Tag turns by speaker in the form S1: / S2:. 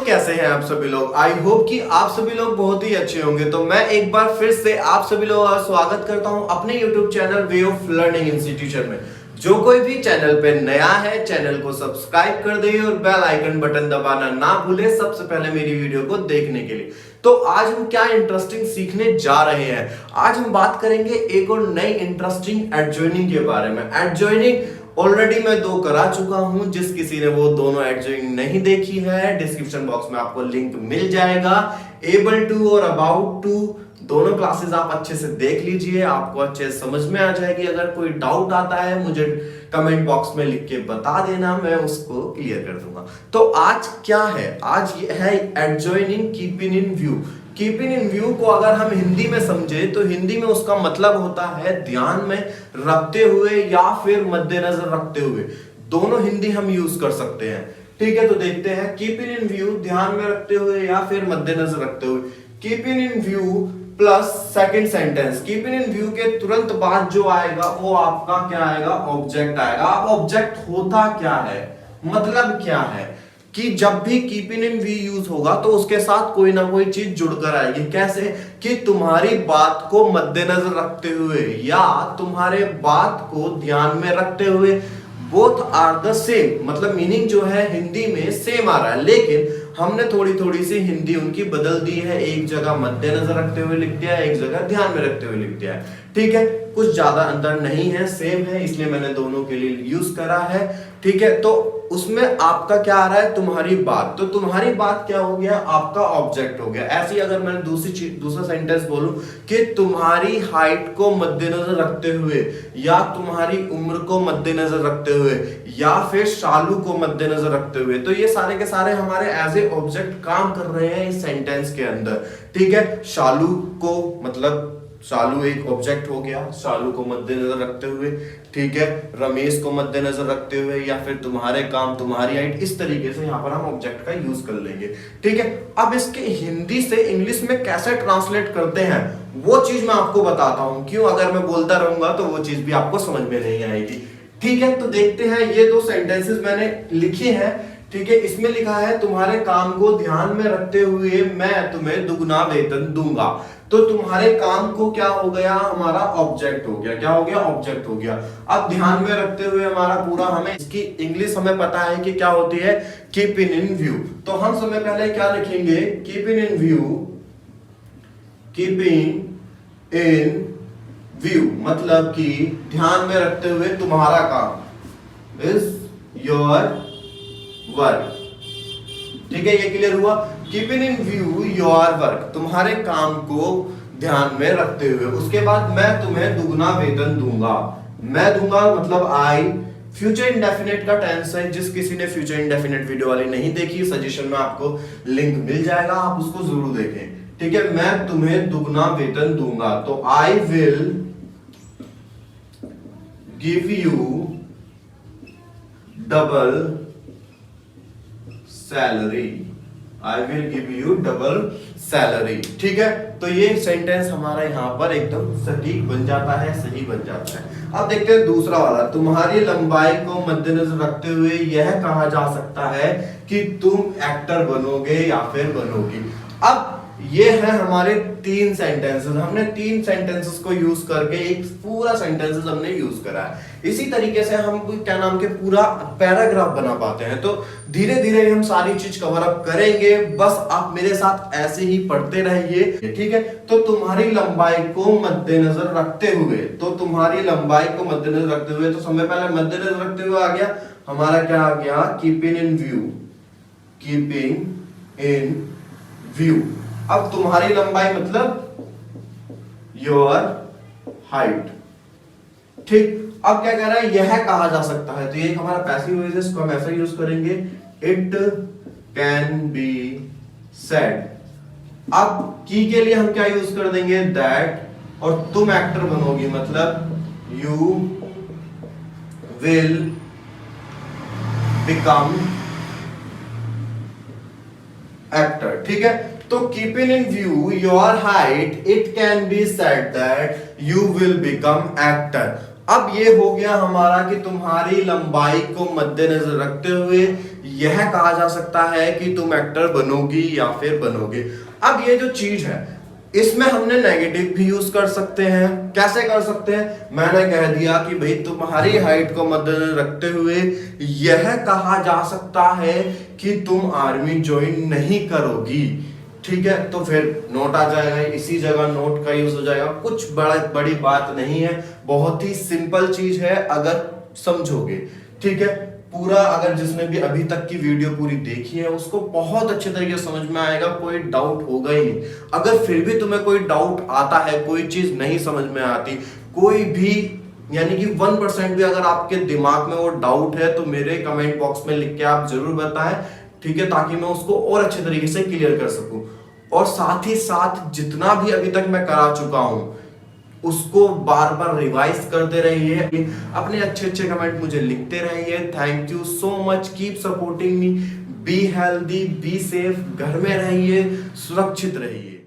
S1: कैसे हैं आप सभी लोग। आई होप कि आप सभी लोग बहुत ही अच्छे होंगे। तो मैं एक बार फिर से आप सभी लोगों का स्वागत करता हूं अपने YouTube channel way of learning institution में। जो कोई भी चैनल पे नया है चैनल को सब्सक्राइब कर दे और बेल आइकन बटन दबाना ना भूले सबसे पहले मेरी वीडियो को देखने के लिए। तो आज हम क्या इंटरेस्टिंग सीखने जा रहे हैं। आज हम बात करेंगे एक और नई इंटरेस्टिंग एडजॉइनिंग के बारे में। एडजॉइनिंग ऑलरेडी मैं 2 करा चुका हूं। जिस किसी ने वो दोनों एडजॉइनिंग नहीं देखी है डिस्क्रिप्शन बॉक्स में आपको लिंक मिल जाएगा। एबल टू और अबाउट टू दोनों क्लासेस आप अच्छे से देख लीजिए, आपको अच्छे से समझ में आ जाएगी। अगर कोई डाउट आता है मुझे कमेंट बॉक्स में लिख के बता देना, मैं उसको क्लियर कर दूंगा। तो आज क्या है, आज ये है adjoining keeping in view. Keeping in view को अगर हम हिंदी में समझे तो हिंदी में उसका मतलब होता है ध्यान में रखते हुए या फिर मद्देनजर रखते हुए। दोनों हिंदी हम यूज कर सकते हैं। ठीक है, तो देखते हैं कीपिंग इन व्यू ध्यान में रखते हुए या फिर मद्देनजर रखते हुए। Keeping in view plus second sentence. Keeping in view के तुरंत बाद जो आएगा वो आपका क्या आएगा, ऑब्जेक्ट आएगा। अब ऑब्जेक्ट होता क्या है, मतलब क्या है कि जब भी कीपिंग इन व्यू यूज होगा तो उसके साथ कोई ना कोई चीज जुड़कर आएगी। कैसे कि तुम्हारी बात को मद्देनजर रखते हुए या तुम्हारे बात को ध्यान में रखते हुए। बोथ आर द सेम, मतलब मीनिंग जो है हिंदी में सेम आ रहा है, लेकिन हमने थोड़ी थोड़ी सी हिंदी उनकी बदल दी है। एक जगह मद्देनजर रखते हुए लिख दिया है, एक जगह ध्यान में रखते हुए लिख दिया है। ठीक है, कुछ ज्यादा अंतर नहीं है, सेम है, इसलिए मैंने दोनों के लिए यूज करा है। ठीक है, तो उसमें आपका क्या आ रहा है, तुम्हारी बात। तो तुम्हारी बात क्या हो गया, आपका ऑब्जेक्ट हो गया। ऐसे ही अगर मैं दूसरा सेंटेंस बोलूं कि तुम्हारी हाइट को मद्देनजर रखते हुए या तुम्हारी उम्र को मद्देनजर रखते हुए या फिर शालू को मद्देनजर रखते हुए, तो ये सारे के सारे हमारे एज ए ऑब्जेक्ट काम कर रहे हैं इस सेंटेंस के अंदर। ठीक है, शालू को मतलब शालू एक ऑब्जेक्ट हो गया, शालू को मद्देनजर रखते हुए। ठीक है, रमेश को मद्देनजर रखते हुए या फिर तुम्हारे काम तुम्हारी हाइट, इस तरीके से यहाँ पर हम ऑब्जेक्ट का यूज कर लेंगे। ठीक है, अब इसके हिंदी से इंग्लिश में कैसे ट्रांसलेट करते हैं वो चीज मैं आपको बताता हूं। क्यों, अगर मैं बोलता रहूंगा तो वो चीज भी आपको समझ में नहीं आएगी। ठीक है, तो देखते हैं ये 2 सेंटेंसेस मैंने लिखे हैं। ठीक है, इसमें लिखा है तुम्हारे काम को ध्यान में रखते हुए मैं तुम्हें दुगना वेतन दूंगा। तो तुम्हारे काम को क्या हो गया, हमारा ऑब्जेक्ट हो गया। क्या हो गया, ऑब्जेक्ट हो गया। अब ध्यान में रखते हुए हमारा पूरा, हमें इसकी इंग्लिश हमें पता है कि क्या होती है, कीपिंग इन व्यू। तो हम समय पहले क्या लिखेंगे, keeping in view. Keeping in view मतलब कि ध्यान में रखते हुए तुम्हारा काम, इज योर वर्क। ठीक है, ये क्लियर हुआ। Keeping in view your work, तुम्हारे काम को ध्यान में रखते हुए। उसके बाद मैं तुम्हें दुगना वेतन दूंगा। मैं दूंगा मतलब आई, फ्यूचर इंडेफिनिट का टेंस है। जिस किसी ने फ्यूचर इंडेफिनिट वीडियो वाली नहीं देखी, सजेशन में आपको लिंक मिल जाएगा, आप उसको जरूर देखें। ठीक है, मैं तुम्हें दुगना वेतन दूंगा। तो I will give U double salary. I will give U double salary. ठीक है, तो ये सेंटेंस हमारा यहाँ पर एकदम सटीक बन जाता है, सही बन जाता है। अब देखते हैं दूसरा वाला। तुम्हारी लंबाई को मद्देनजर रखते हुए यह कहा जा सकता है कि तुम एक्टर बनोगे या फिर बनोगी। अब ये है हमारे 3 सेंटेंसेस। हमने 3 सेंटेंसेस को यूज करके एक पूरा सेंटेंसेस हमने यूज करा है। इसी तरीके से हम क्या नाम के पूरा पैराग्राफ बना पाते हैं। तो धीरे धीरे हम सारी चीज कवर अप करेंगे, बस आप मेरे साथ ऐसे ही पढ़ते रहिए। ठीक है, तो तुम्हारी लंबाई को मद्देनजर रखते हुए, तो तुम्हारी लंबाई को मद्देनजर रखते हुए, तो समय पहले मद्देनजर रखते हुए आ गया हमारा, क्या आ गया, keeping in view. Keeping in view. अब तुम्हारी लंबाई मतलब योर हाइट। ठीक, अब क्या कह रहा है, यह कहा जा सकता है। तो ये हमारा पैसिव वॉइस है, इसको हम ऐसा यूज करेंगे, इट कैन बी सेड। अब की के लिए हम क्या यूज कर देंगे, दैट। और तुम एक्टर बनोगी मतलब यू विल बिकम एक्टर। ठीक है, तो keeping in view your height, it can be said that you will become actor. अब ये हो गया हमारा कि तुम्हारी लंबाई को मद्देनजर रखते हुए यह कहा जा सकता है कि तुम एक्टर बनोगी या फिर बनोगे। अब ये जो चीज है इसमें हमने नेगेटिव भी यूज कर सकते हैं। कैसे कर सकते हैं? मैंने कह दिया कि भाई तुम्हारी हाइट को मद्देनजर रखते हुए यह कहा जा सकता है कि तुम आर्मी ज्वाइन नहीं करोगी। ठीक है, तो फिर नोट आ जाएगा, इसी जगह नोट का यूज हो जाएगा। कुछ बड़ी बात नहीं है, बहुत ही सिंपल चीज है अगर समझोगे। ठीक है, पूरा अगर जिसने भी अभी तक की वीडियो पूरी देखी है उसको बहुत अच्छे तरीके से समझ में आएगा, कोई डाउट होगा ही नहीं। अगर फिर भी तुम्हें कोई डाउट आता है, कोई चीज नहीं समझ में आती, कोई भी यानी कि 1% भी अगर आपके दिमाग में वो डाउट है तो मेरे कमेंट बॉक्स में लिख के आप जरूर बताएं। ठीक है, ताकि मैं उसको और अच्छे तरीके से क्लियर कर सकूं। और साथ ही साथ जितना भी अभी तक मैं करा चुका हूं उसको बार बार रिवाइज करते रहिए, अपने अच्छे कमेंट मुझे लिखते रहिए। Thank you so much, keep supporting me, be healthy, be safe, घर में रहिए, सुरक्षित रहिए।